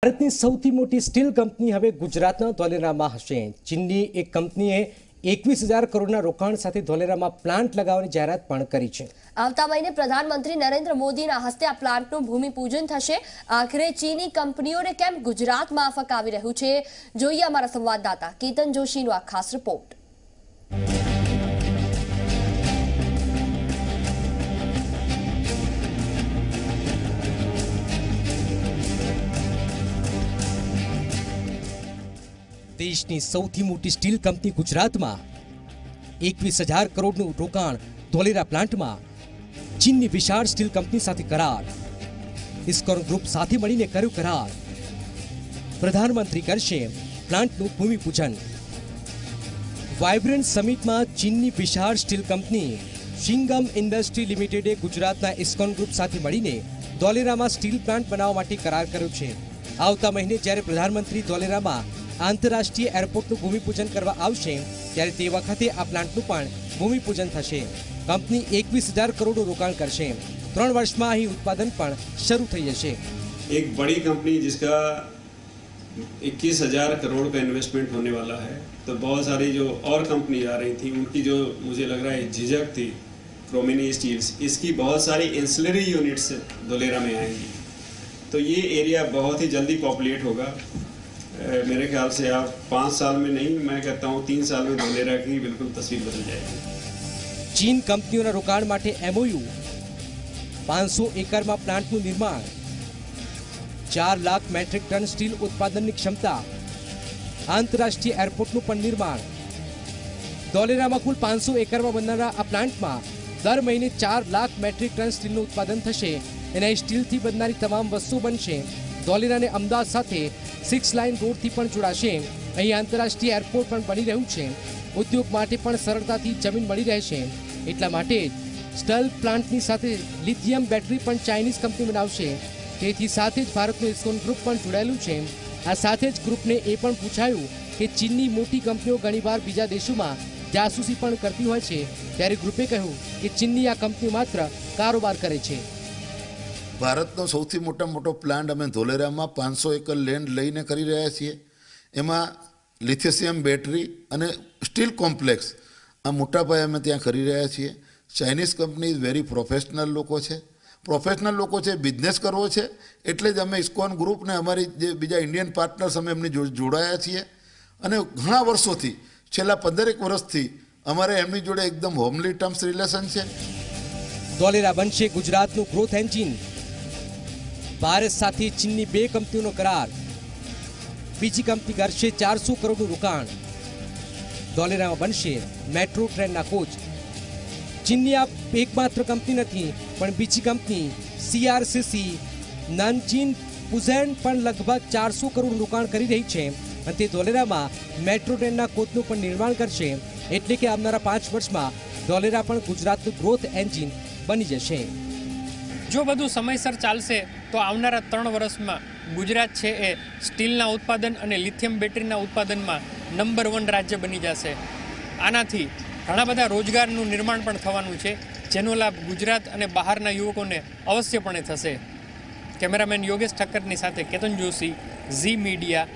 ભારતની સૌથી મોટી સ્ટીલ કંપની હવે ગુજરાતના ધોલેરામાં હશે। ચીનની એક કંપનીએ 21,000 કરોડના રોકાણ સાથે ધોલેરામાં પ્લાન્ટ લગાવવાની જાહેરાત પણ કરી છે। આવતા મહિને પ્રધાનમંત્રી નરેન્દ્ર મોદીના હસ્તે આ પ્લાન્ટનું ભૂમિપૂજન થશે। આખરે ચીની કંપનીઓને કેમ ગુજરાતમાં માફક આવી રહ્યું છે, જોઈએ અમારા સંવાદદાતા કેતન જોશીનો આ ખાસ રિપોર્ટ। દેશની સૌથી મોટી સ્ટીલ કંપની ગુજરાતમાં 21,000 કરોડનું રોકાણ ધોલેરા પ્લાન્ટમાં ચીનની વિશાળ સ્ટીલ કંપની સાથે કરાર। ઇસ્કોન ગ્રુપ સાથે મળીને કર્યું કરાર। પ્રધાનમંત્રી કરશે પ્લાન્ટનું ભૂમિપૂજન। વાઇબ્રન્ટ સમિટમાં ચીનની વિશાળ સ્ટીલ કંપની શિંગમ ઇન્ડસ્ટ્રી લિમિટેડે ગુજરાતના ઇસ્કોન ગ્રુપ સાથે મળીને ધોલેરામાં સ્ટીલ પ્લાન્ટ બનાવવા માટે કરાર કર્યો છે। આવતા મહિને જ્યારે પ્રધાનમંત્રી ધોલેરામાં આંતરરાષ્ટ્રીય એરપોર્ટનું ભૂમિપૂજન કરવા આવશે ત્યારે તે વખતે આ પ્લાન્ટનું પણ ભૂમિપૂજન થશે। કંપની 21,000 કરોડનું રોકાણ કરશે। 3 વર્ષમાં અહીં उत्पादन પણ શરૂ થઈ જશે। एक बड़ी कंपनी जिसका 21,000 करोड़ का इन्वेस्टमेंट होने वाला है, तो बहुत सारी जो और कंपनी आ रही थी उनकी जो मुझे लग रहा है झिझक थी, क्रोमिनी स्टील्स, इसकी बहुत सारी इंसुलरी यूनिट्स धोलेरा में आएंगी, तो ये एरिया बहुत ही जल्दी पॉपुलेट होगा। मेरे ख्याल से आप 5 साल में नहीं, मैं कहता हूँ 3 साल में धोलेरा की बिल्कुल तस्वीर बदल जाएगी। ચીન કંપનીઓના રોકાણ માટે MOU, 500 એકરમાં પ્લાન્ટનું નિર્માણ, 4 લાખ મેટ્રિક ટન સ્ટીલ ઉત્પાદનની ક્ષમતા, આંતરરાષ્ટ્રીય એરપોર્ટનું પણ નિર્માણ। ધોલેરામાં કુલ 500 એકરમાં બનનારા આ પ્લાન્ટમાં દર મહિને 4 લાખ મેટ્રિક ટન સ્ટીલનું ઉત્પાદન થશે અને સ્ટીલથી બનનારી તમામ વસ્તુઓ બનશે। ધોલેરાને અમદાવાદ સાથે 6 લાઇન રોડથી પણ જોડાશે। અહીં આંતરરાષ્ટ્રીય એરપોર્ટ પણ બની રહ્યું છે। ઉદ્યોગ માટે પણ સરળતાથી જમીન મળી રહેશે। એટલા માટે જ સ્ટીલ પ્લાન્ટની સાથે લિથિયમ બેટરી પણ ચાઇનીઝ કંપની બનાવશે। તેથી સાથે જ ભારતનું ઇસ્કોન ગ્રુપ પણ જોડાયેલું છે। આ સાથે જ ગ્રુપને એ પણ પૂછાયું કે ચીનની મોટી કંપનીઓ ઘણીવાર બીજા દેશોમાં જાસૂસી પણ કરતી હોય છે, ત્યારે ગ્રુપે કહ્યું કે ચીનની આ કંપની માત્ર કારોબાર કરે છે। ભારતનો સૌથી મોટો પ્લાન્ટ અમે ધોલેરામાં 500 એકર લેન્ડ લઈને કરી રહ્યા છીએ। એમાં લિથિયમ બેટરી અને સ્ટીલ કોમ્પ્લેક્સ આ મોટા પાયે અમે ત્યાં કરી રહ્યા છીએ। ચાઇનીઝ કંપની વેરી પ્રોફેશનલ લોકો છે, બિઝનેસ કરવો છે, એટલે જ અમે ઇસ્કોન ગ્રુપને અમારી જે બીજા ઇન્ડિયન પાર્ટનર્સ અમે એમની જોડાયા છીએ અને ઘણા વર્ષોથી છેલ્લા 15 વર્ષથી અમારે એમની જોડે એકદમ હોમલી ટર્મ્સ રિલેશન છે। ધોલેરા બનશે ગુજરાતનું ગ્રોથ એન્જિન। ભારત સાથે ચીનની 2 કંપનીઓનો કરાર, બીજી કંપની કરશે 400 કરોડનું રોકાણ। ધોલેરામાં બનશે મેટ્રો ટ્રેનના કોચ। ચીનની આ એકમાત્ર કંપની નથી, પણ બીજી કંપની CRCC નાનજીન પુઝેન પણ લગભગ 400 કરોડનું રોકાણ કરી રહી છે અને તે ધોલેરામાં મેટ્રો ટ્રેનના કોચનું પણ નિર્માણ કરશે। એટલે કે આવનારા 5 વર્ષમાં ધોલેરા પણ ગુજરાતનું ગ્રોથ એન્જિન બની જશે। જો બધું સમયસર ચાલશે તો આવનારા 3 વર્ષમાં ગુજરાત છે એ સ્ટીલના ઉત્પાદન અને લિથિયમ બેટરીના ઉત્પાદનમાં નંબર 1 રાજ્ય બની જશે। આનાથી ઘણા બધા રોજગારનું નિર્માણ પણ થવાનું છે, જેનો લાભ ગુજરાત અને બહારના યુવકોને અવશ્યપણે થશે। કેમેરામેન યોગેશ ઠક્કરની સાથે કેતન જોશી, ઝી મીડિયા।